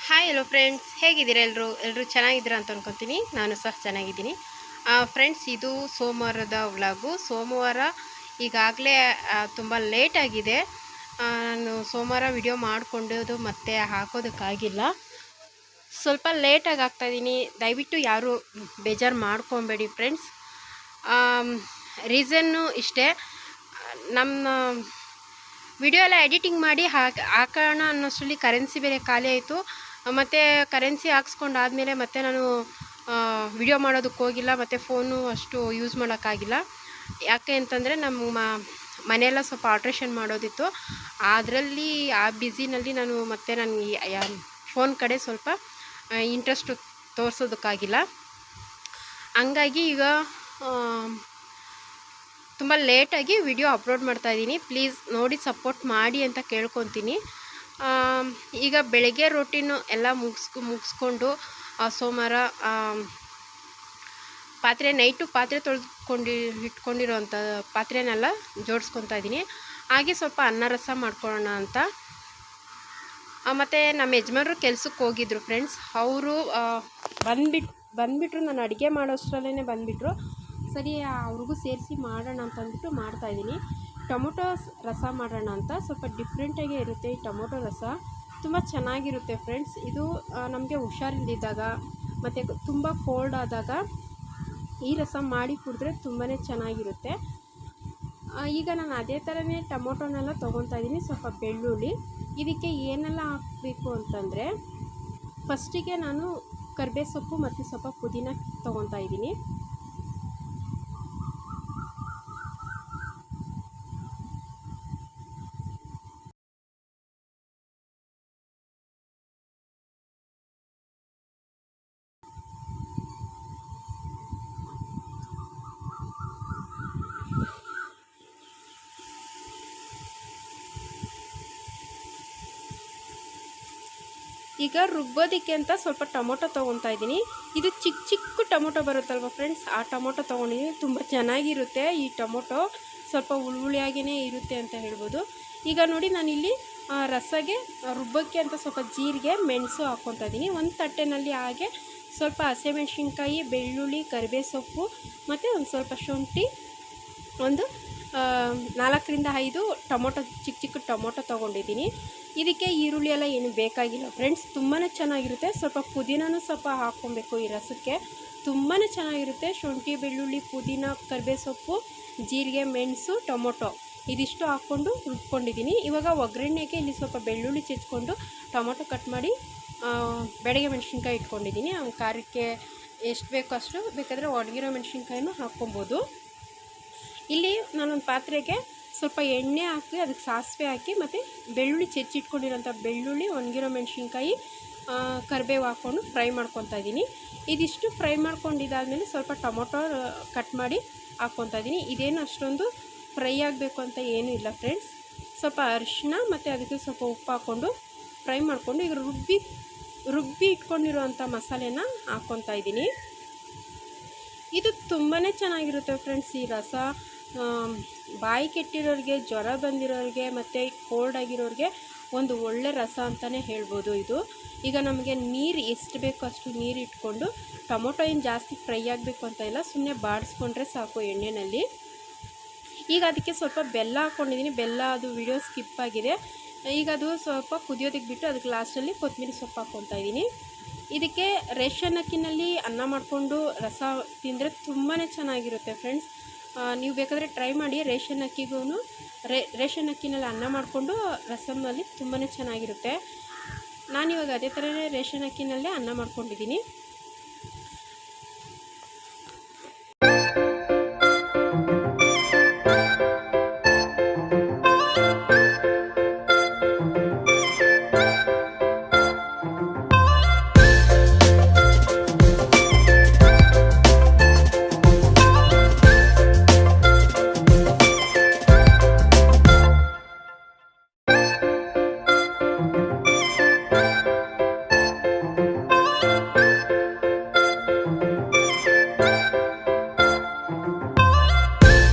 Hi hello friends, ಹೇಗಿದ್ದೀರಾ? ಎಲ್ಲರೂ ಚೆನ್ನಾಗಿದ್ದೀರಾ ಅಂತ ಅನ್ಕೊತೀನಿ. ನಾನು ಸಹ ಚೆನ್ನಾಗಿದ್ದೀನಿ. ಫ್ರೆಂಡ್ಸ್, ಇದು ಸೋಮವಾರದ ವ್ಲಾಗು. ಸೋಮವಾರ ಈಗಾಗಲೇ ತುಂಬ ಲೇಟಾಗಿದೆ. ನಾನು ಸೋಮವಾರ ವಿಡಿಯೋ ಮಾಡಿಕೊಂಡೋದು ಮತ್ತೆ ಹಾಕೋದಕ್ಕಾಗಿಲ್ಲ. ಸ್ವಲ್ಪ ಲೇಟಾಗಿ ಆಗ್ತಾಯಿದ್ದೀನಿ. ದಯವಿಟ್ಟು ಯಾರು ಬೇಜಾರು ಮಾಡ್ಕೊಬೇಡಿ ಫ್ರೆಂಡ್ಸ್. ರೀಸನ್ನು ಇಷ್ಟೇ, ನಮ್ಮ ವಿಡಿಯೋ ಎಲ್ಲ ಎಡಿಟಿಂಗ್ ಮಾಡಿ ಹಾಕೋಣ ಅನ್ನೋಷ್ಟರಲ್ಲಿ ಕರೆನ್ಸಿ ಬೇರೆ ಖಾಲಿ ಆಯಿತು. ಮತ್ತು ಕರೆನ್ಸಿ ಹಾಕ್ಸ್ಕೊಂಡಾದಮೇಲೆ ಮತ್ತೆ ನಾನು ವಿಡಿಯೋ ಮಾಡೋದಕ್ಕೆ ಹೋಗಿಲ್ಲ, ಮತ್ತು ಫೋನು ಅಷ್ಟು ಯೂಸ್ ಮಾಡೋಕ್ಕಾಗಿಲ್ಲ. ಯಾಕೆ ಅಂತಂದರೆ ನಮ್ಮ ಮನೆಯೆಲ್ಲ ಸ್ವಲ್ಪ ಆಲ್ಟ್ರೇಷನ್ ಮಾಡೋದಿತ್ತು. ಅದರಲ್ಲಿ ಆ ಬ್ಯುಸಿನಲ್ಲಿ ನಾನು ಮತ್ತೆ ನನ್ನ ಫೋನ್ ಕಡೆ ಸ್ವಲ್ಪ ಇಂಟ್ರೆಸ್ಟು ತೋರಿಸೋದಕ್ಕಾಗಿಲ್ಲ. ಹಂಗಾಗಿ ಈಗ ತುಂಬ ಲೇಟಾಗಿ ವಿಡಿಯೋ ಅಪ್ಲೋಡ್ ಮಾಡ್ತಾಯಿದ್ದೀನಿ. ಪ್ಲೀಸ್ ನೋಡಿ ಸಪೋರ್ಟ್ ಮಾಡಿ ಅಂತ ಕೇಳ್ಕೊತೀನಿ. ಈಗ ಬೆಳಗ್ಗೆ ರೊಟೀನು ಎಲ್ಲ ಮುಗಿಸ್ಕೊಂಡು ಸೋಮವಾರ ನೈಟು ಪಾತ್ರೆ ಇಟ್ಕೊಂಡಿರೋಂಥ ಪಾತ್ರೆನೆಲ್ಲ ಜೋಡಿಸ್ಕೊತಾ ಇದ್ದೀನಿ. ಹಾಗೆ ಸ್ವಲ್ಪ ಅನ್ನ ರಸ ಮಾಡ್ಕೊಳ್ಳೋಣ ಅಂತ. ಮತ್ತು ನಮ್ಮ ಯಜಮಾನರು ಕೆಲ್ಸಕ್ಕೆ ಹೋಗಿದ್ರು ಫ್ರೆಂಡ್ಸ್. ಅವರು ಬಂದುಬಿಟ್ರು. ನಾನು ಅಡುಗೆ ಮಾಡೋಷ್ಟರಲ್ಲೇ ಬಂದುಬಿಟ್ರು. ಸರಿ, ಅವ್ರಿಗೂ ಸೇರಿಸಿ ಮಾಡೋಣ ಅಂತಂದ್ಬಿಟ್ಟು ಮಾಡ್ತಾಯಿದ್ದೀನಿ. ಟೊಮೊಟೊ ರಸ ಮಾಡೋಣ ಅಂತ. ಸ್ವಲ್ಪ ಡಿಫ್ರೆಂಟಾಗೇ ಇರುತ್ತೆ ಈ ಟೊಮೊಟೊ ರಸ, ತುಂಬ ಚೆನ್ನಾಗಿರುತ್ತೆ ಫ್ರೆಂಡ್ಸ್. ಇದು ನಮಗೆ ಹುಷಾರಿಲ್ದಿದ್ದಾಗ ಮತ್ತು ತುಂಬ ಕೋಲ್ಡ್ ಆದಾಗ ಈ ರಸ ಮಾಡಿ ಕುಡಿದ್ರೆ ತುಂಬಾ ಚೆನ್ನಾಗಿರುತ್ತೆ. ಈಗ ನಾನು ಅದೇ ಥರನೇ ಟೊಮೊಟೊನೆಲ್ಲ ತೊಗೊತಾ ಇದ್ದೀನಿ. ಸ್ವಲ್ಪ ಬೆಳ್ಳುಳ್ಳಿ, ಇದಕ್ಕೆ ಏನೆಲ್ಲ ಹಾಕಬೇಕು ಅಂತಂದರೆ, ಫಸ್ಟಿಗೆ ನಾನು ಕರಿಬೇವು ಸೊಪ್ಪು ಮತ್ತು ಸ್ವಲ್ಪ ಪುದೀನ ತೊಗೊತಾ ಇದ್ದೀನಿ. ಈಗ ರುಬ್ಬೋದಕ್ಕೆ ಅಂತ ಸ್ವಲ್ಪ ಟೊಮೊಟೊ ತೊಗೊತಾ ಇದ್ದೀನಿ. ಇದು ಚಿಕ್ಕ ಟೊಮೊಟೊ ಬರುತ್ತಲ್ವ ಫ್ರೆಂಡ್ಸ್, ಆ ಟೊಮೊಟೊ ತೊಗೊಂಡಿದ್ದೀನಿ. ತುಂಬ ಚೆನ್ನಾಗಿರುತ್ತೆ ಈ ಟೊಮೊಟೊ, ಸ್ವಲ್ಪ ಹುಳಿಯಾಗಿಯೇ ಇರುತ್ತೆ ಅಂತ ಹೇಳ್ಬೋದು. ಈಗ ನೋಡಿ, ನಾನಿಲ್ಲಿ ರಸಗೆ ರುಬ್ಬಕ್ಕೆ ಅಂತ ಸ್ವಲ್ಪ ಜೀರಿಗೆ ಮೆಣಸು ಹಾಕ್ಕೊತಾ ಇದ್ದೀನಿ. ಒಂದು ತಟ್ಟೆನಲ್ಲಿ ಹಾಗೆ ಸ್ವಲ್ಪ ಹಸಿಮೆಣ್ಸಿನ್ಕಾಯಿ, ಬೆಳ್ಳುಳ್ಳಿ, ಕರಿಬೇವು ಸೊಪ್ಪು ಮತ್ತು ಒಂದು ಸ್ವಲ್ಪ ಶುಂಠಿ, ಒಂದು 4ರಿಂದ 5 ಟೊಮೊಟೊ, ಚಿಕ್ಕ ಟೊಮೊಟೊ ತೊಗೊಂಡಿದ್ದೀನಿ. ಇದಕ್ಕೆ ಈರುಳ್ಳಿ ಎಲ್ಲ ಏನು ಬೇಕಾಗಿಲ್ಲ ಫ್ರೆಂಡ್ಸ್, ತುಂಬಾ ಚೆನ್ನಾಗಿರುತ್ತೆ. ಸ್ವಲ್ಪ ಪುದೀನೂ ಸ್ವಲ್ಪ ಹಾಕ್ಕೊಬೇಕು ಈ ರಸಕ್ಕೆ, ತುಂಬಾ ಚೆನ್ನಾಗಿರುತ್ತೆ. ಶುಂಠಿ, ಬೆಳ್ಳುಳ್ಳಿ, ಪುದೀನ, ಕರಿಬೇವು ಸೊಪ್ಪು, ಜೀರಿಗೆ, ಮೆಣಸು, ಟೊಮೊಟೊ ಇದಿಷ್ಟು ಹಾಕ್ಕೊಂಡು ರುಬ್ಕೊಂಡಿದ್ದೀನಿ. ಇವಾಗ ಒಗ್ಗರಣೆಗೆ ಇಲ್ಲಿ ಸ್ವಲ್ಪ ಬೆಳ್ಳುಳ್ಳಿ ಚೆಚ್ಕೊಂಡು ಟೊಮೊಟೊ ಕಟ್ ಮಾಡಿ ಬೆಳಗ್ಗೆ ಮೆಣಸಿನ್ಕಾಯಿ ಇಟ್ಕೊಂಡಿದ್ದೀನಿ. ಖಾರಕ್ಕೆ ಎಷ್ಟು ಬೇಕೋ ಅಷ್ಟು, ಬೇಕಾದರೆ ಒಣಗಿರೋ ಮೆಣಸಿನ್ಕಾಯಿನೂ ಹಾಕ್ಕೊಬೋದು. ಇಲ್ಲಿ ನಾನೊಂದು ಪಾತ್ರೆಗೆ ಸ್ವಲ್ಪ ಎಣ್ಣೆ ಹಾಕಿ ಅದಕ್ಕೆ ಸಾಸಿವೆ ಹಾಕಿ ಮತ್ತು ಬೆಳ್ಳುಳ್ಳಿ ಹೆಚ್ಚಿಟ್ಕೊಂಡಿರೋಂಥ ಬೆಳ್ಳುಳ್ಳಿ, ಒಣಗಿರೋ ಮೆಣಸಿನ್ಕಾಯಿ, ಕರಿಬೇವು ಹಾಕ್ಕೊಂಡು ಫ್ರೈ ಮಾಡ್ಕೊತಾ ಇದ್ದೀನಿ. ಇದಿಷ್ಟು ಫ್ರೈ ಮಾಡ್ಕೊಂಡಿದ್ದಾದಮೇಲೆ ಸ್ವಲ್ಪ ಟೊಮೊಟೊ ಕಟ್ ಮಾಡಿ ಹಾಕ್ಕೊತಾ ಇದ್ದೀನಿ. ಇದೇನು ಅಷ್ಟೊಂದು ಫ್ರೈ ಆಗಬೇಕು ಅಂತ ಏನೂ ಇಲ್ಲ ಫ್ರೆಂಡ್ಸ್. ಸ್ವಲ್ಪ ಅರಿಶಿನ ಮತ್ತು ಅದಕ್ಕೆ ಸ್ವಲ್ಪ ಉಪ್ಪು ಹಾಕ್ಕೊಂಡು ಫ್ರೈ ಮಾಡಿಕೊಂಡು ಈಗ ರುಬ್ಬಿ ಇಟ್ಕೊಂಡಿರೋವಂಥ ಮಸಾಲೆನ ಹಾಕ್ಕೊತಾ ಇದ್ದೀನಿ. ಇದು ತುಂಬಾ ಚೆನ್ನಾಗಿರುತ್ತೆ ಫ್ರೆಂಡ್ಸ್. ಈ ರಸ ಬಾಯಿ ಕೆಟ್ಟಿರೋರಿಗೆ, ಜ್ವರ ಬಂದಿರೋರಿಗೆ ಮತ್ತು ಕೋಲ್ಡ್ ಆಗಿರೋರಿಗೆ ಒಂದು ಒಳ್ಳೆ ರಸ ಅಂತಲೇ ಹೇಳ್ಬೋದು ಇದು. ಈಗ ನಮಗೆ ನೀರು ಎಷ್ಟು ಬೇಕೋ ಅಷ್ಟು ನೀರು ಇಟ್ಕೊಂಡು, ಟೊಮೊಟೊ ಏನು ಜಾಸ್ತಿ ಫ್ರೈ ಆಗಬೇಕು ಅಂತ ಇಲ್ಲ, ಸುಮ್ಮನೆ ಬಾಡಿಸ್ಕೊಂಡ್ರೆ ಸಾಕು ಎಣ್ಣೆಯಲ್ಲಿ. ಈಗ ಅದಕ್ಕೆ ಸ್ವಲ್ಪ ಬೆಲ್ಲ ಹಾಕ್ಕೊಂಡಿದ್ದೀನಿ. ಬೆಲ್ಲ ಅದು ವಿಡಿಯೋ ಸ್ಕಿಪ್ ಆಗಿದೆ. ಈಗ ಅದು ಸ್ವಲ್ಪ ಕುದಿಯೋದಕ್ಕೆ ಬಿಟ್ಟು ಅದಕ್ಕೆ ಲಾಸ್ಟಲ್ಲಿ ಕೊತ್ತಂಬರಿ ಸೊಪ್ಪು ಹಾಕ್ಕೊತಾ ಇದ್ದೀನಿ. ಇದಕ್ಕೆ ರೇಷನ್ ಅಕ್ಕಿನಲ್ಲಿ ಅನ್ನ ಮಾಡಿಕೊಂಡು ರಸ ತಿಂದರೆ ತುಂಬಾ ಚೆನ್ನಾಗಿರುತ್ತೆ ಫ್ರೆಂಡ್ಸ್. ನೀವು ಬೇಕಾದರೆ ಟ್ರೈ ಮಾಡಿ. ರೇಷನ್ ಅಕ್ಕಿನಲ್ಲಿ ಅನ್ನ ಮಾಡಿಕೊಂಡು ರಸಮಲ್ಲಿ ತುಂಬಾ ಚೆನ್ನಾಗಿರುತ್ತೆ. ನಾನಿವಾಗ ಅದೇ ಥರನೇ ರೇಷನ್ ಅಕ್ಕಿನಲ್ಲೇ ಅನ್ನ ಮಾಡ್ಕೊಂಡಿದ್ದೀನಿ.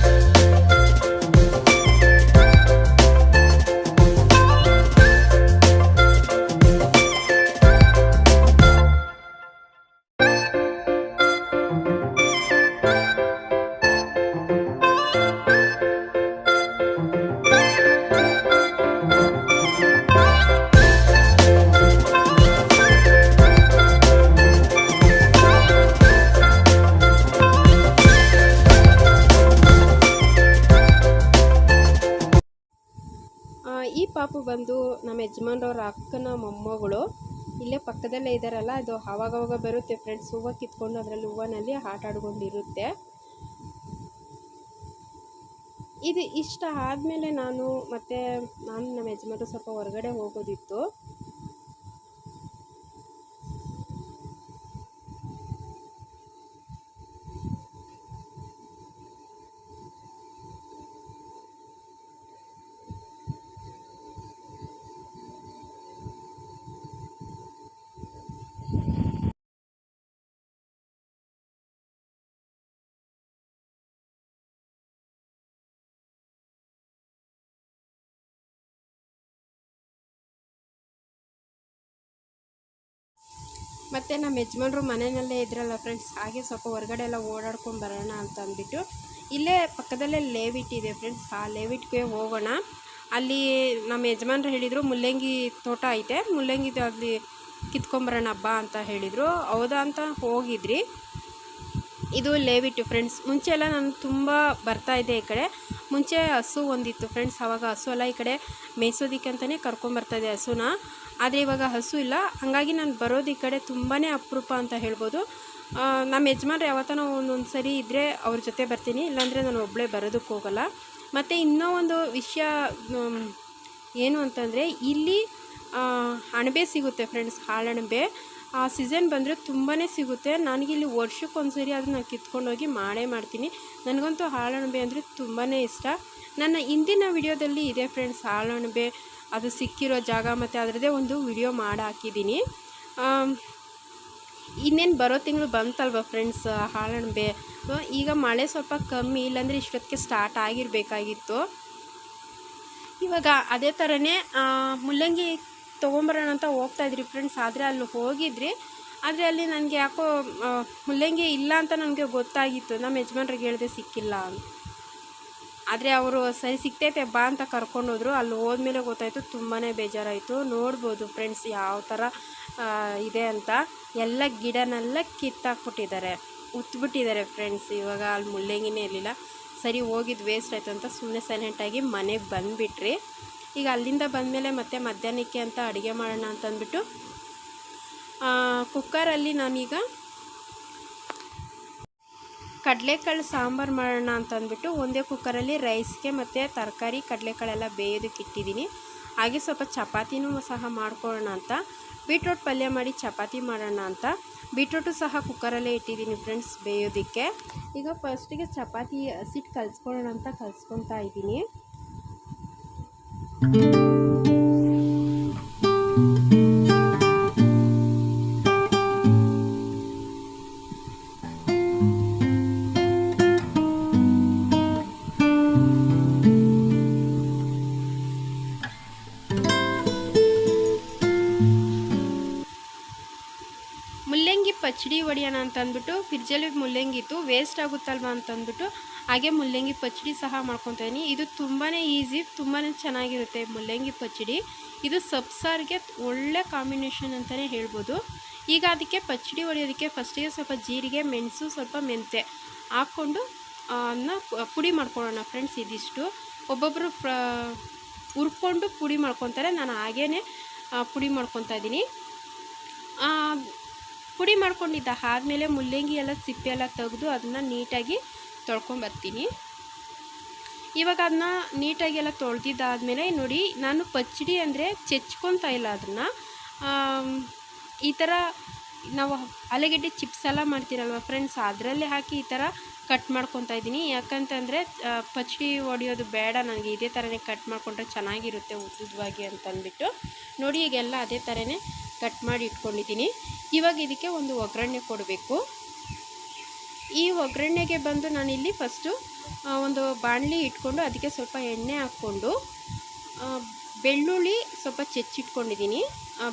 ಯಜಮಾನ್ರವ್ರ ಅಕ್ಕನ ಮೊಮ್ಮಗಳು ಇಲ್ಲೇ ಪಕ್ಕದಲ್ಲೇ ಇದ್ದಾರಲ್ಲ, ಅದು ಆವಾಗವಾಗ ಬರುತ್ತೆ ಫ್ರೆಂಡ್ಸ್. ಹೂವು ಕಿತ್ಕೊಂಡು ಅದರಲ್ಲಿ ಹೂವಿನಲ್ಲಿ ಆಟ ಆಡ್ಕೊಂಡಿರುತ್ತೆ. ಇದು ಇಷ್ಟ ಆದಮೇಲೆ ನಾನು ನಮ್ಮ ಯಜಮಾನ್ರು ಸ್ವಲ್ಪ ಹೊರಗಡೆ ಹೋಗೋದಿತ್ತು. ಮತ್ತು ನಮ್ಮ ಯಜಮಾನ್ರು ಮನೆಯಲ್ಲೇ ಇದ್ರಲ್ಲ ಫ್ರೆಂಡ್ಸ್, ಹಾಗೆ ಸ್ವಲ್ಪ ಹೊರಗಡೆ ಎಲ್ಲ ಓಡಾಡ್ಕೊಂಡು ಬರೋಣ ಅಂತ ಅಂದ್ಬಿಟ್ಟು ಇಲ್ಲೇ ಪಕ್ಕದಲ್ಲೇ ಲೇವಿಟ್ ಇದೆ ಫ್ರೆಂಡ್ಸ್. ಆ ಲೇವಿಟ್ಗೆ ಹೋಗೋಣ. ಅಲ್ಲಿ ನಮ್ಮ ಯಜಮಾನ್ರು ಹೇಳಿದರು ಮುಲ್ಲಂಗಿ ತೋಟ ಐತೆ, ಮುಲ್ಲಂಗಿದು ಅಲ್ಲಿ ಕಿತ್ಕೊಂಬರೋಣ ಹಬ್ಬ ಅಂತ ಹೇಳಿದರು. ಹೌದಾ ಅಂತ ಹೋಗಿದ್ರಿ. ಇದು ಲೇವಿಟ್ಟು ಫ್ರೆಂಡ್ಸ್. ಮುಂಚೆ ಎಲ್ಲ ನಾನು ತುಂಬ ಬರ್ತಾಯಿದ್ದೆ ಈ ಕಡೆ. ಮುಂಚೆ ಹಸು ಒಂದಿತ್ತು ಫ್ರೆಂಡ್ಸ್. ಆವಾಗ ಹಸು ಎಲ್ಲ ಈ ಕಡೆ ಮೇಯ್ಸೋದಕ್ಕೆ ಅಂತಲೇ ಕರ್ಕೊಂಬರ್ತಾಯಿದ್ದೆ ಹಸುನ. ಆದರೆ ಇವಾಗ ಹಸು ಇಲ್ಲ, ಹಾಗಾಗಿ ನಾನು ಬರೋದು ಈ ಕಡೆ ತುಂಬಾ ಅಪರೂಪ ಅಂತ ಹೇಳ್ಬೋದು. ನಮ್ಮ ಯಜಮಾನ್ರು ಯಾವತ್ತೋ ಒಂದೊಂದು ಸರಿ ಇದ್ದರೆ ಅವ್ರ ಜೊತೆ ಬರ್ತೀನಿ, ಇಲ್ಲಾಂದರೆ ನಾನು ಒಬ್ಬಳೇ ಬರೋದಕ್ಕೆ ಹೋಗಲ್ಲ. ಮತ್ತು ಇನ್ನೂ ಒಂದು ವಿಷಯ ಏನು ಅಂತಂದರೆ, ಇಲ್ಲಿ ಅಣಬೆ ಸಿಗುತ್ತೆ ಫ್ರೆಂಡ್ಸ್, ಹಾಳಣಬೆ. ಆ ಸೀಸನ್ ಬಂದರೆ ತುಂಬಾ ಸಿಗುತ್ತೆ. ನನಗಿಲ್ಲಿ ವರ್ಷಕ್ಕೊಂದು ಸರಿ ಅದನ್ನು ಕಿತ್ಕೊಂಡೋಗಿ ಮಾಡೇ ಮಾಡ್ತೀನಿ. ನನಗಂತೂ ಹಾಳಣಬೆ ಅಂದರೆ ತುಂಬಾ ಇಷ್ಟ. ನನ್ನ ಹಿಂದಿನ ವಿಡಿಯೋದಲ್ಲಿ ಇದೆ ಫ್ರೆಂಡ್ಸ್ ಹಾಳಣಬೆ, ಅದು ಸಿಕ್ಕಿರೋ ಜಾಗ, ಮತ್ತು ಅದರದ್ದೇ ಒಂದು ವಿಡಿಯೋ ಮಾಡಿ ಹಾಕಿದ್ದೀನಿ. ಇನ್ನೇನು ಬರೋ ತಿಂಗಳು ಬಂತಲ್ವ ಫ್ರೆಂಡ್ಸ್ ಹಾಳಣಬೆ. ಈಗ ಮಳೆ ಸ್ವಲ್ಪ ಕಮ್ಮಿ, ಇಲ್ಲಾಂದರೆ ಇಷ್ಟೊತ್ತಿಗೆ ಸ್ಟಾರ್ಟ್ ಆಗಿರಬೇಕಾಗಿತ್ತು. ಇವಾಗ ಅದೇ ಥರನೇ ಮುಲ್ಲಂಗಿ ತೊಗೊಂಬರೋಣ ಅಂತ ಹೋಗ್ತಾಯಿದ್ರಿ ಫ್ರೆಂಡ್ಸ್. ಆದರೆ ಅಲ್ಲಿ ಹೋಗಿದ್ರಿ, ಆದರೆ ಅಲ್ಲಿ ನನಗೆ ಯಾಕೋ ಮುಲ್ಲಂಗಿ ಇಲ್ಲ ಅಂತ ನನಗೆ ಗೊತ್ತಾಗಿತ್ತು. ನಮ್ಮ ಯಜಮಾನ್ರಿಗೆ ಹೇಳಿದೆ ಸಿಕ್ಕಿಲ್ಲ ಅಂತ. ಆದರೆ ಅವರು ಸರಿ ಸಿಗ್ತೈತೆ ಬಾ ಅಂತ ಕರ್ಕೊಂಡೋದ್ರು. ಅಲ್ಲಿ ಹೋದ್ಮೇಲೆ ಗೊತ್ತಾಯಿತು, ತುಂಬಾ ಬೇಜಾರಾಯಿತು. ನೋಡ್ಬೋದು ಫ್ರೆಂಡ್ಸ್ ಯಾವ ಥರ ಇದೆ ಅಂತ. ಎಲ್ಲ ಗಿಡನೆಲ್ಲ ಕಿತ್ತಾಕ್ಬಿಟ್ಟಿದ್ದಾರೆ, ಉತ್ಬಿಟ್ಟಿದ್ದಾರೆ ಫ್ರೆಂಡ್ಸ್. ಇವಾಗ ಅಲ್ಲಿ ಮುಲ್ಲಂಗಿನೇ ಇರಲಿಲ್ಲ. ಸರಿ ಹೋಗಿದ್ದು ವೇಸ್ಟ್ ಆಯಿತು ಅಂತ ಸುಮ್ಮನೆ ಸೈಲೆಂಟಾಗಿ ಮನೆಗೆ ಬಂದುಬಿಟ್ರಿ. ಈಗ ಅಲ್ಲಿಂದ ಬಂದಮೇಲೆ ಮತ್ತೆ ಮಧ್ಯಾಹ್ನಕ್ಕೆ ಅಂತ ಅಡುಗೆ ಮಾಡೋಣ ಅಂತಂದ್ಬಿಟ್ಟು ಕುಕ್ಕರಲ್ಲಿ ನಾನೀಗ ಕಡಲೆಕಾಳು ಸಾಂಬಾರು ಮಾಡೋಣ ಅಂತಂದ್ಬಿಟ್ಟು ಒಂದೇ ಕುಕ್ಕರಲ್ಲಿ ರೈಸ್ಗೆ ಮತ್ತು ತರಕಾರಿ ಕಡಲೆಕಾಳೆಲ್ಲ ಬೇಯೋದಕ್ಕೆ ಇಟ್ಟಿದ್ದೀನಿ. ಹಾಗೆ ಸ್ವಲ್ಪ ಚಪಾತಿನೂ ಸಹ ಮಾಡ್ಕೊಳ್ಳೋಣ ಅಂತ, ಬೀಟ್ರೋಟ್ ಪಲ್ಯ ಮಾಡಿ ಚಪಾತಿ ಮಾಡೋಣ ಅಂತ ಬೀಟ್ರೋಟು ಸಹ ಕುಕ್ಕರಲ್ಲೇ ಇಟ್ಟಿದ್ದೀನಿ ಫ್ರೆಂಡ್ಸ್ ಬೇಯೋದಕ್ಕೆ. ಈಗ ಫಸ್ಟಿಗೆ ಚಪಾತಿ ಹಸಿಟ್ಟು ಕಲಿಸ್ಕೊಳ್ಳೋಣ ಅಂತ ಕಲಿಸ್ಕೊತಾ ಇದ್ದೀನಿ. ಮುಲ್ಲಂಗಿ ಪಚ್ಚಡಿ ಹೊಡಿಯೋಣ ಅಂತಂದ್ಬಿಟ್ಟು ಫ್ರಿಜ್ಜಲ್ಲಿ ಮುಲ್ಲಂಗಿ ಇತ್ತು, ವೇಸ್ಟ್ ಆಗುತ್ತಲ್ವ ಅಂತಂದ್ಬಿಟ್ಟು ಹಾಗೆ ಮುಲ್ಲಂಗಿ ಪಚ್ಚಡಿ ಸಹ ಮಾಡ್ಕೊತಾ ಇದ್ದೀನಿ. ಇದು ತುಂಬಾ ಈಸಿ, ತುಂಬಾ ಚೆನ್ನಾಗಿರುತ್ತೆ ಮುಲ್ಲಂಗಿ ಪಚ್ಚಡಿ. ಇದು ಸಬ್ಸಾರಿಗೆ ಒಳ್ಳೆ ಕಾಂಬಿನೇಷನ್ ಅಂತಲೇ ಹೇಳ್ಬೋದು. ಈಗ ಅದಕ್ಕೆ ಪಚ್ಚಡಿ ಹೊಡಿಯೋದಕ್ಕೆ ಫಸ್ಟಿಗೆ ಸ್ವಲ್ಪ ಜೀರಿಗೆ, ಮೆಣಸು, ಸ್ವಲ್ಪ ಮೆಂತ್ಯ ಹಾಕ್ಕೊಂಡು ಅದನ್ನ ಪುಡಿ ಮಾಡ್ಕೊಳ್ಳೋಣ ಫ್ರೆಂಡ್ಸ್. ಇದಿಷ್ಟು ಒಬ್ಬೊಬ್ಬರು ಹುರ್ಕೊಂಡು ಪುಡಿ ಮಾಡ್ಕೊತಾರೆ, ನಾನು ಹಾಗೇ ಪುಡಿ ಮಾಡ್ಕೊತಾ ಇದ್ದೀನಿ. ಪುಡಿ ಮಾಡ್ಕೊಂಡಿದ್ದ ಆದಮೇಲೆ ಮುಲ್ಲಂಗಿ ಎಲ್ಲ ಸಿಪ್ಪೆ ಎಲ್ಲ ತೆಗೆದು ಅದನ್ನು ನೀಟಾಗಿ ತೊಳ್ಕೊಂಬರ್ತೀನಿ. ಇವಾಗ ಅದನ್ನ ನೀಟಾಗಿ ಎಲ್ಲ ತೊಳೆದಿದ್ದಾದಮೇಲೆ ನೋಡಿ, ನಾನು ಪಚ್ಚಡಿ ಅಂದರೆ ಚೆಚ್ಕೊತಾ ಇಲ್ಲ ಅದನ್ನು. ಈ ಥರ ನಾವು ಆಲೂಗೆಡ್ಡೆ ಚಿಪ್ಸ್ ಎಲ್ಲ ಮಾಡ್ತೀರಲ್ವ ಫ್ರೆಂಡ್ಸ್, ಅದರಲ್ಲೇ ಹಾಕಿ ಈ ಥರ ಕಟ್ ಮಾಡ್ಕೊತಾ ಇದ್ದೀನಿ. ಯಾಕಂತಂದರೆ ಪಚ್ಚಡಿ ಹೊಡಿಯೋದು ಬೇಡ ನನಗೆ, ಇದೇ ಥರನೇ ಕಟ್ ಮಾಡಿಕೊಂಡ್ರೆ ಚೆನ್ನಾಗಿರುತ್ತೆ ಉದ್ದುದವಾಗಿ ಅಂತಂದ್ಬಿಟ್ಟು ನೋಡಿ ಈಗೆಲ್ಲ ಅದೇ ಥರನೇ ಕಟ್ ಮಾಡಿ ಇಟ್ಕೊಂಡಿದ್ದೀನಿ. ಇವಾಗ ಇದಕ್ಕೆ ಒಂದು ಒಗ್ಗರಣೆ ಕೊಡಬೇಕು. ಈ ಒಗ್ಗರಣೆಗೆ ಬಂದು ನಾನಿಲ್ಲಿ ಫಸ್ಟು ಒಂದು ಬಾಣಲಿ ಇಟ್ಕೊಂಡು ಅದಕ್ಕೆ ಸ್ವಲ್ಪ ಎಣ್ಣೆ ಹಾಕ್ಕೊಂಡು ಬೆಳ್ಳುಳ್ಳಿ ಸ್ವಲ್ಪ ಹೆಚ್ಚಿಟ್ಕೊಂಡಿದ್ದೀನಿ.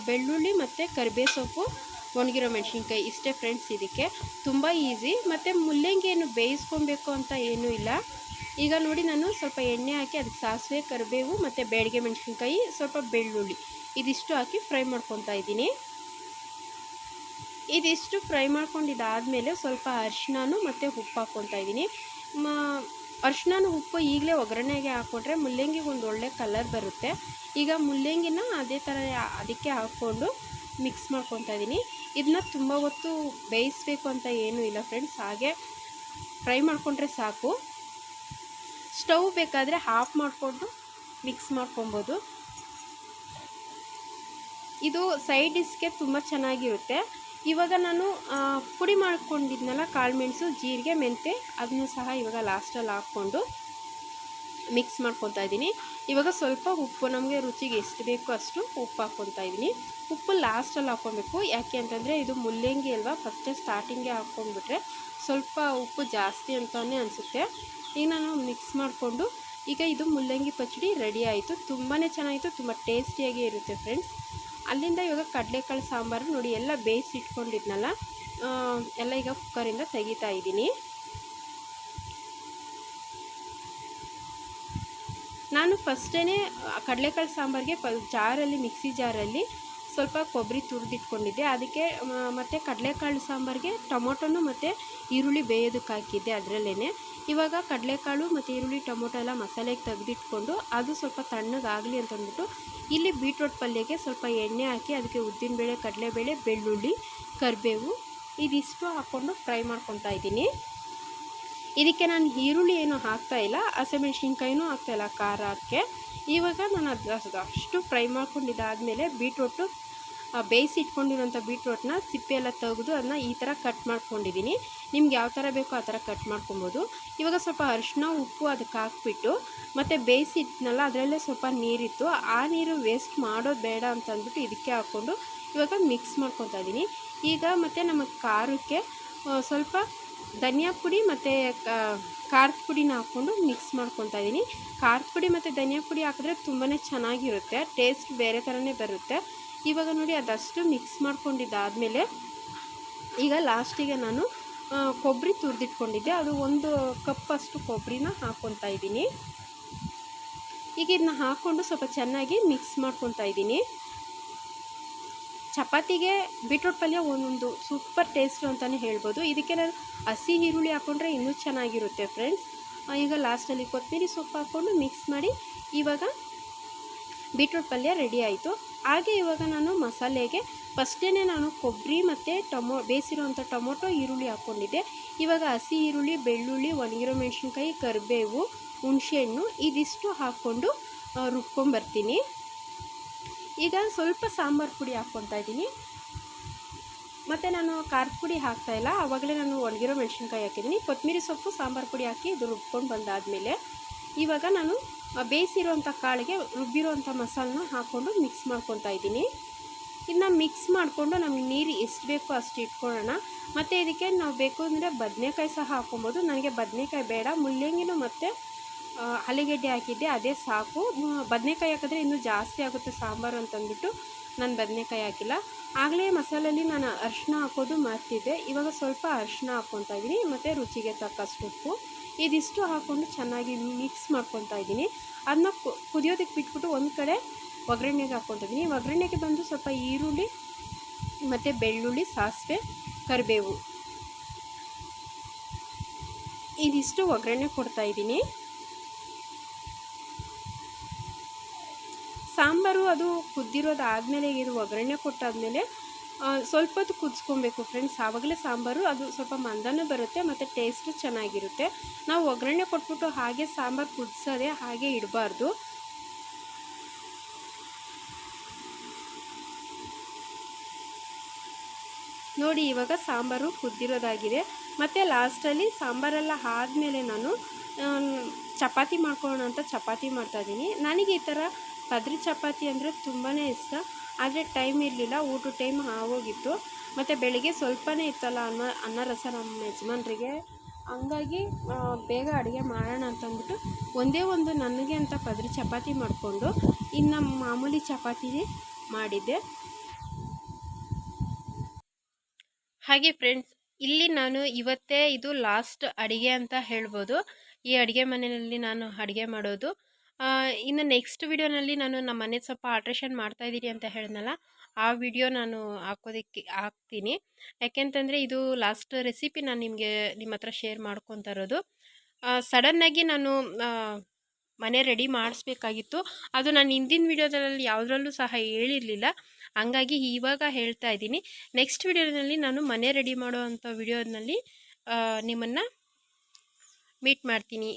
ಬೆಳ್ಳುಳ್ಳಿ ಮತ್ತು ಕರಿಬೇವು ಸೊಪ್ಪು, ಒಣಗಿರೋ ಮೆಣಸಿನ್ಕಾಯಿ, ಇಷ್ಟೇ ಫ್ರೆಂಡ್ಸ್. ಇದಕ್ಕೆ ತುಂಬ ಈಸಿ. ಮತ್ತು ಮುಲ್ಲಂಗಿಯನ್ನು ಬೇಯಿಸ್ಕೊಬೇಕು ಅಂತ ಏನೂ ಇಲ್ಲ. ಈಗ ನೋಡಿ ನಾನು ಸ್ವಲ್ಪ ಎಣ್ಣೆ ಹಾಕಿ ಅದಕ್ಕೆ ಸಾಸಿವೆ, ಕರಿಬೇವು ಮತ್ತು ಬ್ಯಾಡಗೆ ಮೆಣಸಿನ್ಕಾಯಿ, ಸ್ವಲ್ಪ ಬೆಳ್ಳುಳ್ಳಿ ಇದಿಷ್ಟು ಹಾಕಿ ಫ್ರೈ ಮಾಡ್ಕೊತಾ ಇದ್ದೀನಿ. ಇದಿಷ್ಟು ಫ್ರೈ ಮಾಡ್ಕೊಂಡಿದ್ದಾದಮೇಲೆ ಸ್ವಲ್ಪ ಅರಿಶಿನ ಮತ್ತು ಉಪ್ಪು ಹಾಕ್ಕೊತಾ ಇದ್ದೀನಿ. ಅರಿಶಿನ ಉಪ್ಪು ಈಗಲೇ ಒಗ್ಗರಣೆಗೆ ಹಾಕ್ಕೊಂಡ್ರೆ ಮುಲ್ಲಂಗಿಗೆ ಒಂದು ಒಳ್ಳೆ ಕಲರ್ ಬರುತ್ತೆ. ಈಗ ಮುಲ್ಲಂಗಿನ ಅದೇ ಥರ ಅದಕ್ಕೆ ಹಾಕ್ಕೊಂಡು ಮಿಕ್ಸ್ ಮಾಡ್ಕೊತಾ ಇದ್ದೀನಿ. ಇದನ್ನ ತುಂಬ ಹೊತ್ತು ಬೇಯಿಸಬೇಕು ಅಂತ ಏನೂ ಇಲ್ಲ ಫ್ರೆಂಡ್ಸ್, ಹಾಗೆ ಫ್ರೈ ಮಾಡಿಕೊಂಡ್ರೆ ಸಾಕು. ಸ್ಟವ್ ಬೇಕಾದರೆ ಆಫ್ ಮಾಡಿಕೊಂಡು ಮಿಕ್ಸ್ ಮಾಡ್ಕೊಬೋದು. ಇದು ಸೈಡ್ ಡಿಶ್ಗೆ ತುಂಬ ಚೆನ್ನಾಗಿರುತ್ತೆ. ಇವಾಗ ನಾನು ಪುಡಿ ಮಾಡ್ಕೊಂಡಿದ್ನಲ್ಲ ಕಾಳುಮೆಣಸು, ಜೀರಿಗೆ, ಮೆಂತೆ, ಅದನ್ನು ಸಹ ಇವಾಗ ಲಾಸ್ಟಲ್ಲಿ ಹಾಕ್ಕೊಂಡು ಮಿಕ್ಸ್ ಮಾಡ್ಕೊತಾ ಇದ್ದೀನಿ. ಇವಾಗ ಸ್ವಲ್ಪ ಉಪ್ಪು ನಮಗೆ ರುಚಿಗೆ ಎಷ್ಟು ಬೇಕೋ ಅಷ್ಟು ಉಪ್ಪು ಹಾಕ್ಕೊತಾ ಇದ್ದೀನಿ. ಉಪ್ಪು ಲಾಸ್ಟಲ್ಲಿ ಹಾಕ್ಕೊಬೇಕು, ಯಾಕೆ ಅಂತಂದರೆ ಇದು ಮುಲ್ಲಂಗಿ ಅಲ್ವಾ, ಫಸ್ಟೇ ಸ್ಟಾರ್ಟಿಂಗೇ ಹಾಕ್ಕೊಂಡ್ಬಿಟ್ರೆ ಸ್ವಲ್ಪ ಉಪ್ಪು ಜಾಸ್ತಿ ಅಂತಲೇ ಅನಿಸುತ್ತೆ. ಈಗ ನಾನು ಮಿಕ್ಸ್ ಮಾಡಿಕೊಂಡು ಈಗ ಇದು ಮುಲ್ಲಂಗಿ ಪಚ್ಚಡಿ ರೆಡಿ ಆಯಿತು. ತುಂಬಾ ಚೆನ್ನಾಗಿತ್ತು, ತುಂಬ ಟೇಸ್ಟಿಯಾಗಿ ಇರುತ್ತೆ ಫ್ರೆಂಡ್ಸ್. ಅಲ್ಲಿಂದ ಇವಾಗ ಕಡಲೆಕಾಳು ಸಾಂಬಾರು ನೋಡಿ ಎಲ್ಲ ಬೇಯಿಸಿ ಇಟ್ಕೊಂಡಿದ್ನಲ್ಲ, ಎಲ್ಲ ಈಗ ಕುಕ್ಕರಿಂದ ತೆಗಿತಾ ಇದ್ದೀನಿ. ನಾನು ಫಸ್ಟೇ ಕಡಲೆಕಾಳು ಸಾಂಬಾರಿಗೆ ಜಾರಲ್ಲಿ, ಮಿಕ್ಸಿ ಜಾರಲ್ಲಿ ಸ್ವಲ್ಪ ಕೊಬ್ಬರಿ ತುರಿದಿಟ್ಕೊಂಡಿದ್ದೆ. ಅದಕ್ಕೆ ಮತ್ತು ಕಡಲೆಕಾಳು ಸಾಂಬಾರಿಗೆ ಟೊಮೊಟೊನು ಮತ್ತು ಈರುಳ್ಳಿ ಬೇಯೋದಕ್ಕೆ ಹಾಕಿದ್ದೆ ಅದರಲ್ಲೇ. ಇವಾಗ ಕಡಲೆಕಾಳು ಮತ್ತು ಈರುಳ್ಳಿ ಟೊಮೊಟೊ ಎಲ್ಲ ಮಸಾಲೆಗೆ ತೆಗೆದಿಟ್ಕೊಂಡು ಅದು ಸ್ವಲ್ಪ ತಣ್ಣಗಾಗಲಿ ಅಂತಂದ್ಬಿಟ್ಟು ಇಲ್ಲಿ ಬೀಟ್ರೋಟ್ ಪಲ್ಯಕ್ಕೆ ಸ್ವಲ್ಪ ಎಣ್ಣೆ ಹಾಕಿ ಅದಕ್ಕೆ ಉದ್ದಿನಬೇಳೆ, ಕಡಲೆಬೇಳೆ, ಬೆಳ್ಳುಳ್ಳಿ, ಕರಿಬೇವು ಇದಿಷ್ಟು ಹಾಕ್ಕೊಂಡು ಫ್ರೈ ಮಾಡ್ಕೊತಾ ಇದ್ದೀನಿ. ಇದಕ್ಕೆ ನಾನು ಈರುಳ್ಳಿ ಏನೂ ಹಾಕ್ತಾಯಿಲ್ಲ, ಹಸಿಮೆಣ್ಸಿನ್ಕಾಯಿನೂ ಹಾಕ್ತಾಯಿಲ್ಲ ಖಾರಕ್ಕೆ. ಇವಾಗ ನಾನು ಅಷ್ಟು ಫ್ರೈ ಮಾಡ್ಕೊಂಡಿದ್ದಾದಮೇಲೆ ಬೀಟ್ರೋಟು ಬೇಯಿಸಿ ಇಟ್ಕೊಂಡಿರೋಂಥ ಬೀಟ್ರೋಟ್ನ ಸಿಪ್ಪೆ ಎಲ್ಲ ತೆಗೆದು ಅದನ್ನ ಈ ಥರ ಕಟ್ ಮಾಡ್ಕೊಂಡಿದ್ದೀನಿ. ನಿಮ್ಗೆ ಯಾವ ಥರ ಬೇಕೋ ಆ ಥರ ಕಟ್ ಮಾಡ್ಕೊಬೋದು. ಇವಾಗ ಸ್ವಲ್ಪ ಅರಿಶಿನ, ಉಪ್ಪು ಅದಕ್ಕೆ ಹಾಕ್ಬಿಟ್ಟು ಮತ್ತು ಬೇಯಿಸಿ ಇಟ್ನಲ್ಲ ಅದರಲ್ಲೇ ಸ್ವಲ್ಪ ನೀರಿತ್ತು, ಆ ನೀರು ವೇಸ್ಟ್ ಮಾಡೋದು ಬೇಡ ಅಂತಂದ್ಬಿಟ್ಟು ಇದಕ್ಕೆ ಹಾಕ್ಕೊಂಡು ಇವಾಗ ಮಿಕ್ಸ್ ಮಾಡ್ಕೊತಾ ಇದ್ದೀನಿ. ಈಗ ಮತ್ತು ನಮ್ಮ ಖಾರಕ್ಕೆ ಸ್ವಲ್ಪ ಧನಿಯಾ ಪುಡಿ ಮತ್ತು ಖಾರದ ಪುಡಿನ ಹಾಕ್ಕೊಂಡು ಮಿಕ್ಸ್ ಮಾಡ್ಕೊತಾ ಇದ್ದೀನಿ. ಖಾರದ ಪುಡಿ ಮತ್ತು ಧನಿಯಾ ಪುಡಿ ಹಾಕಿದ್ರೆ ತುಂಬಾ ಚೆನ್ನಾಗಿರುತ್ತೆ, ಟೇಸ್ಟ್ ಬೇರೆ ಥರನೇ ಬರುತ್ತೆ. ಇವಾಗ ನೋಡಿ ಅದಷ್ಟು ಮಿಕ್ಸ್ ಮಾಡ್ಕೊಂಡಿದ್ದಾದಮೇಲೆ ಈಗ ಲಾಸ್ಟಿಗೆ ನಾನು ಕೊಬ್ಬರಿ ತುರಿದಿಟ್ಕೊಂಡಿದ್ದೆ, ಅದು 1 ಕಪ್ಪಷ್ಟು ಕೊಬ್ಬರಿನ ಹಾಕ್ಕೊತಾ ಇದ್ದೀನಿ. ಈಗ ಇದನ್ನ ಹಾಕ್ಕೊಂಡು ಸ್ವಲ್ಪ ಚೆನ್ನಾಗಿ ಮಿಕ್ಸ್ ಮಾಡ್ಕೊತಾ ಇದ್ದೀನಿ. ಚಪಾತಿಗೆ ಬೀಟ್ರೋಟ್ ಪಲ್ಯ ಒಂದೊಂದು ಸೂಪರ್ ಟೇಸ್ಟು ಅಂತಲೇ ಹೇಳ್ಬೋದು. ಇದಕ್ಕೆ ನಾನು ಹಸಿ ಈರುಳ್ಳಿ ಹಾಕ್ಕೊಂಡ್ರೆ ಇನ್ನೂ ಚೆನ್ನಾಗಿರುತ್ತೆ ಫ್ರೆಂಡ್ಸ್. ಈಗ ಲಾಸ್ಟಲ್ಲಿ ಕೊತ್ತಂಬರಿ ಸೊಪ್ಪು ಹಾಕ್ಕೊಂಡು ಮಿಕ್ಸ್ ಮಾಡಿ ಇವಾಗ ಬೀಟ್ರೋಟ್ ಪಲ್ಯ ರೆಡಿ ಆಯಿತು. ಹಾಗೆ ಇವಾಗ ನಾನು ಮಸಾಲೆಗೆ ಫಸ್ಟೇ ನಾನು ಕೊಬ್ಬರಿ ಮತ್ತು ಬೇಯಿಸಿರೋಂಥ ಟೊಮೊಟೊ, ಈರುಳ್ಳಿ ಹಾಕ್ಕೊಂಡಿದ್ದೆ. ಇವಾಗ ಹಸಿ ಈರುಳ್ಳಿ, ಬೆಳ್ಳುಳ್ಳಿ, ಒಣಗಿರೋ ಮೆಣಸಿನ್ಕಾಯಿ, ಕರಿಬೇವು, ಹುಣಸೆಹಣ್ಣು ಇದಿಷ್ಟು ಹಾಕ್ಕೊಂಡು ರುಬ್ಕೊಂಬರ್ತೀನಿ. ಈಗ ಸ್ವಲ್ಪ ಸಾಂಬಾರು ಪುಡಿ ಹಾಕ್ಕೊತಾ ಇದ್ದೀನಿ. ಮತ್ತು ನಾನು ಖಾರದ ಪುಡಿ ಹಾಕ್ತಾಯಿಲ್ಲ, ಆವಾಗಲೇ ನಾನು ಒಣಗಿರೋ ಮೆಣಸಿನ್ಕಾಯಿ ಹಾಕಿದ್ದೀನಿ. ಕೊತ್ತಂಬರಿ ಸೊಪ್ಪು, ಸಾಂಬಾರು ಪುಡಿ ಹಾಕಿ ಇದು ರುಬ್ಕೊಂಡು ಬಂದಾದಮೇಲೆ ಇವಾಗ ನಾನು ಬೇಯಿಸಿರೋಂಥ ಕಾಳಿಗೆ ರುಬ್ಬಿರೋಂಥ ಮಸಾಲನ್ನ ಹಾಕ್ಕೊಂಡು ಮಿಕ್ಸ್ ಮಾಡ್ಕೊತಾ ಇದ್ದೀನಿ. ಇದನ್ನ ಮಿಕ್ಸ್ ಮಾಡಿಕೊಂಡು ನಮಗೆ ನೀರು ಎಷ್ಟು ಬೇಕೋ ಅಷ್ಟು ಇಟ್ಕೊಳ್ಳೋಣ. ಮತ್ತು ಇದಕ್ಕೆ ನಾವು ಬೇಕು ಅಂದರೆ ಬದನೆಕಾಯಿ ಸಹ ಹಾಕ್ಕೊಬೋದು. ನನಗೆ ಬದನೆಕಾಯಿ ಬೇಡ, ಮುಲ್ಲಂಗಿನೂ ಮತ್ತು ಆಲೂಗೆಡ್ಡೆ ಹಾಕಿದ್ದೆ ಅದೇ ಸಾಕು. ಬದನೆಕಾಯಿ ಹಾಕಿದ್ರೆ ಇನ್ನೂ ಜಾಸ್ತಿ ಆಗುತ್ತೆ ಸಾಂಬಾರು ಅಂತಂದ್ಬಿಟ್ಟು ನಾನು ಬದನೆಕಾಯಿ ಹಾಕಿಲ್ಲ. ಆಗಲೇ ಮಸಾಲೆಯಲ್ಲಿ ನಾನು ಅರಿಶಿನ ಹಾಕೋದು ಮರ್ತಿದ್ದೆ. ಇವಾಗ ಸ್ವಲ್ಪ ಅರಿಶಿನ ಹಾಕ್ಕೊತಾ ಇದ್ದೀನಿ ಮತ್ತು ರುಚಿಗೆ ತಕ್ಕಷ್ಟು ಉಪ್ಪು ಇದಿಷ್ಟು ಹಾಕ್ಕೊಂಡು ಚೆನ್ನಾಗಿ ಮಿಕ್ಸ್ ಮಾಡ್ಕೊತಾ ಇದ್ದೀನಿ. ಅದನ್ನ ಕುದಿಯೋದಕ್ಕೆ ಬಿಟ್ಬಿಟ್ಟು ಒಂದು ಕಡೆ ಒಗ್ಗರಣೆಗೆ ಹಾಕ್ಕೊತಾ ಇದ್ದೀನಿ. ಒಗ್ಗರಣೆಗೆ ಬಂದು ಸ್ವಲ್ಪ ಈರುಳ್ಳಿ ಮತ್ತು ಬೆಳ್ಳುಳ್ಳಿ, ಸಾಸಿವೆ, ಕರಿಬೇವು ಇದಿಷ್ಟು ಒಗ್ಗರಣೆ ಕೊಡ್ತಾಯಿದ್ದೀನಿ. ಸಾಂಬಾರು ಅದು ಕುದ್ದಿರೋದಾದಮೇಲೆ ಇದು ಒಗ್ಗರಣೆ ಕೊಟ್ಟಾದಮೇಲೆ ಸ್ವಲ್ಪ ಹೊತ್ತು ಕುದಿಸ್ಕೊಬೇಕು ಫ್ರೆಂಡ್ಸ್. ಆವಾಗಲೇ ಸಾಂಬಾರು ಅದು ಸ್ವಲ್ಪ ಮಂದನೂ ಬರುತ್ತೆ ಮತ್ತು ಟೇಸ್ಟು ಚೆನ್ನಾಗಿರುತ್ತೆ. ನಾವು ಒಗ್ಗರಣೆ ಕೊಟ್ಬಿಟ್ಟು ಹಾಗೆ ಸಾಂಬಾರು ಕುದಿಸೋದೆ ಹಾಗೆ ಇಡಬಾರ್ದು. ನೋಡಿ ಇವಾಗ ಸಾಂಬಾರು ಕುದ್ದಿರೋದಾಗಿದೆ. ಮತ್ತು ಲಾಸ್ಟಲ್ಲಿ ಸಾಂಬಾರೆಲ್ಲ ಆದಮೇಲೆ ನಾನು ಚಪಾತಿ ಮಾಡ್ಕೊಳ್ಳೋಣ ಅಂತ ಚಪಾತಿ ಮಾಡ್ತಾಯಿದ್ದೀನಿ. ನನಗೆ ಈ ಥರ ಪದರಿ ಚಪಾತಿ ಅಂದರೆ ತುಂಬಾ ಇಷ್ಟ. ಆದರೆ ಟೈಮ್ ಇರಲಿಲ್ಲ, ಊಟದ ಟೈಮ್ ಆಗೋಗಿತ್ತು. ಮತ್ತು ಬೆಳಗ್ಗೆ ಸ್ವಲ್ಪನೇ ಇತ್ತಲ್ಲ ಅನ್ನ ರಸ ನಮ್ಮ ಯಜಮಾನ್ರಿಗೆ, ಹಂಗಾಗಿ ಬೇಗ ಅಡುಗೆ ಮಾಡೋಣ ಅಂತಂದ್ಬಿಟ್ಟು ಒಂದೇ ಒಂದು ನನಗೆ ಅಂತ ಪದರಿ ಚಪಾತಿ ಮಾಡಿಕೊಂಡು ಇನ್ನು ಮಾಮೂಲಿ ಚಪಾತಿ ಮಾಡಿದ್ದೆ. ಹಾಗೆ ಫ್ರೆಂಡ್ಸ್, ಇಲ್ಲಿ ನಾನು ಇವತ್ತೇ ಇದು ಲಾಸ್ಟ್ ಅಡುಗೆ ಅಂತ ಹೇಳ್ಬೋದು. ಈ ಅಡುಗೆ ಮನೆಯಲ್ಲಿ ನಾನು ಅಡುಗೆ ಮಾಡೋದು. ಇನ್ನು ನೆಕ್ಸ್ಟ್ ವಿಡಿಯೋನಲ್ಲಿ ನಾನು ನಮ್ಮ ಮನೆ ಸ್ವಲ್ಪ ಆಲ್ಟ್ರೇಷನ್ ಮಾಡ್ತಾಯಿದ್ದೀನಿ ಅಂತ ಹೇಳಿದ್ನಲ್ಲ, ಆ ವಿಡಿಯೋ ನಾನು ಹಾಕ್ತೀನಿ. ಯಾಕೆಂತಂದರೆ ಇದು ಲಾಸ್ಟ್ ರೆಸಿಪಿ ನಾನು ನಿಮ್ಮ ಹತ್ರ ಶೇರ್ ಮಾಡ್ಕೊತಾ ಇರೋದು. ಸಡನ್ನಾಗಿ ನಾನು ಮನೆ ರೆಡಿ ಮಾಡಿಸ್ಬೇಕಾಗಿತ್ತು. ಅದು ನಾನು ಹಿಂದಿನ ವಿಡಿಯೋದಲ್ಲಿ ಯಾವುದರಲ್ಲೂ ಸಹ ಹೇಳಿರಲಿಲ್ಲ. ಹಂಗಾಗಿ ಇವಾಗ ಹೇಳ್ತಾ ಇದ್ದೀನಿ. ನೆಕ್ಸ್ಟ್ ವಿಡಿಯೋದಲ್ಲಿ ನಾನು ಮನೆ ರೆಡಿ ಮಾಡೋವಂಥ ವಿಡಿಯೋದಲ್ಲಿ ನಿಮ್ಮನ್ನು ಮೀಟ್ ಮಾಡ್ತೀನಿ.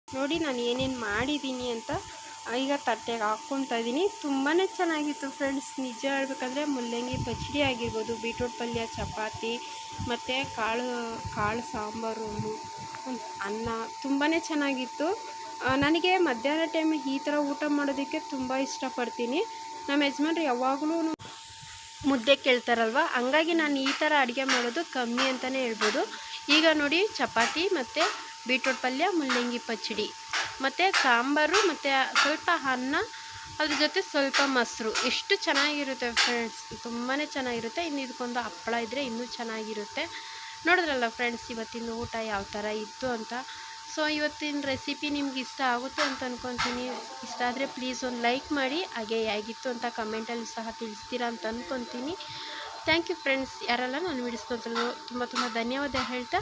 ನೋಡಿ ನಾನು ಏನೇನು ಮಾಡಿದ್ದೀನಿ ಅಂತ ಈಗ ತಟ್ಟೆಗೆ ಹಾಕ್ಕೊತಾ ಇದ್ದೀನಿ. ತುಂಬಾ ಚೆನ್ನಾಗಿತ್ತು ಫ್ರೆಂಡ್ಸ್. ನಿಜ ಹೇಳ್ಬೇಕಂದ್ರೆ ಮುಲ್ಲಂಗಿ ಪಚ್ಚಡಿ ಆಗಿರ್ಬೋದು, ಬೀಟ್ರೂಟ್ ಪಲ್ಯ, ಚಪಾತಿ ಮತ್ತು ಕಾಳು ಸಾಂಬಾರು, ಅನ್ನ ತುಂಬಾ ಚೆನ್ನಾಗಿತ್ತು. ನನಗೆ ಮಧ್ಯಾಹ್ನ ಟೈಮ್ ಈ ಥರ ಊಟ ಮಾಡೋದಕ್ಕೆ ತುಂಬ ಇಷ್ಟಪಡ್ತೀನಿ. ನಮ್ಮ ಯಜಮಾನ್ರು ಯಾವಾಗಲೂ ಮುದ್ದೆ ಕೇಳ್ತಾರಲ್ವ, ಹಂಗಾಗಿ ನಾನು ಈ ಥರ ಅಡುಗೆ ಮಾಡೋದು ಕಮ್ಮಿ ಅಂತಲೇ ಹೇಳ್ಬೋದು. ಈಗ ನೋಡಿ ಚಪಾತಿ ಮತ್ತು ಬೀಟ್ರೂಟ್ ಪಲ್ಯ, ಮುಲ್ಲಂಗಿ ಪಚ್ಚಡಿ ಮತ್ತು ಸಾಂಬಾರು ಮತ್ತು ಸ್ವಲ್ಪ ಅನ್ನ, ಅದ್ರ ಜೊತೆ ಸ್ವಲ್ಪ ಮೊಸರು. ಎಷ್ಟು ಚೆನ್ನಾಗಿರುತ್ತೆ ಫ್ರೆಂಡ್ಸ್, ತುಂಬಾ ಚೆನ್ನಾಗಿರುತ್ತೆ. ಇನ್ನು ಇದಕ್ಕೊಂದು ಹಪ್ಪಳ ಇದ್ದರೆ ಇನ್ನೂ ಚೆನ್ನಾಗಿರುತ್ತೆ. ನೋಡಿದ್ರಲ್ಲ ಫ್ರೆಂಡ್ಸ್ ಇವತ್ತಿನ ಊಟ ಯಾವ ಥರ ಇತ್ತು ಅಂತ. ಸೊ ಇವತ್ತಿನ ರೆಸಿಪಿ ನಿಮ್ಗೆ ಇಷ್ಟ ಆಗುತ್ತೆ ಅಂತ ಅಂದ್ಕೊತೀನಿ. ಇಷ್ಟ ಆದರೆ ಪ್ಲೀಸ್ ಒಂದು ಲೈಕ್ ಮಾಡಿ, ಹಾಗೆ ಹೇಗಿತ್ತು ಅಂತ ಕಮೆಂಟಲ್ಲಿ ಸಹ ತಿಳಿಸ್ತೀರಾ ಅಂತ ಅಂದ್ಕೊತೀನಿ. Thank you friends. ಯಾರೆಲ್ಲ ನಾನು ವಿಡಿಯೋಸ್ಕೊಂತಲೂ ತುಂಬ ಧನ್ಯವಾದ ಹೇಳ್ತಾ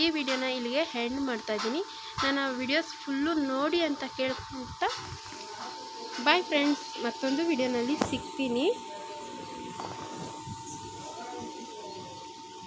ಈ ವಿಡಿಯೋನ ಇಲ್ಲಿಗೆ ಎಂಡ್ ಮಾಡ್ತಾಯಿದ್ದೀನಿ. ನನ್ನ ವಿಡಿಯೋಸ್ ಫುಲ್ಲು ನೋಡಿ ಅಂತ ಕೇಳ್ತಾ ಬಾಯ್ ಫ್ರೆಂಡ್ಸ್. ಮತ್ತೊಂದು ವಿಡಿಯೋನಲ್ಲಿ ಸಿಗ್ತೀನಿ.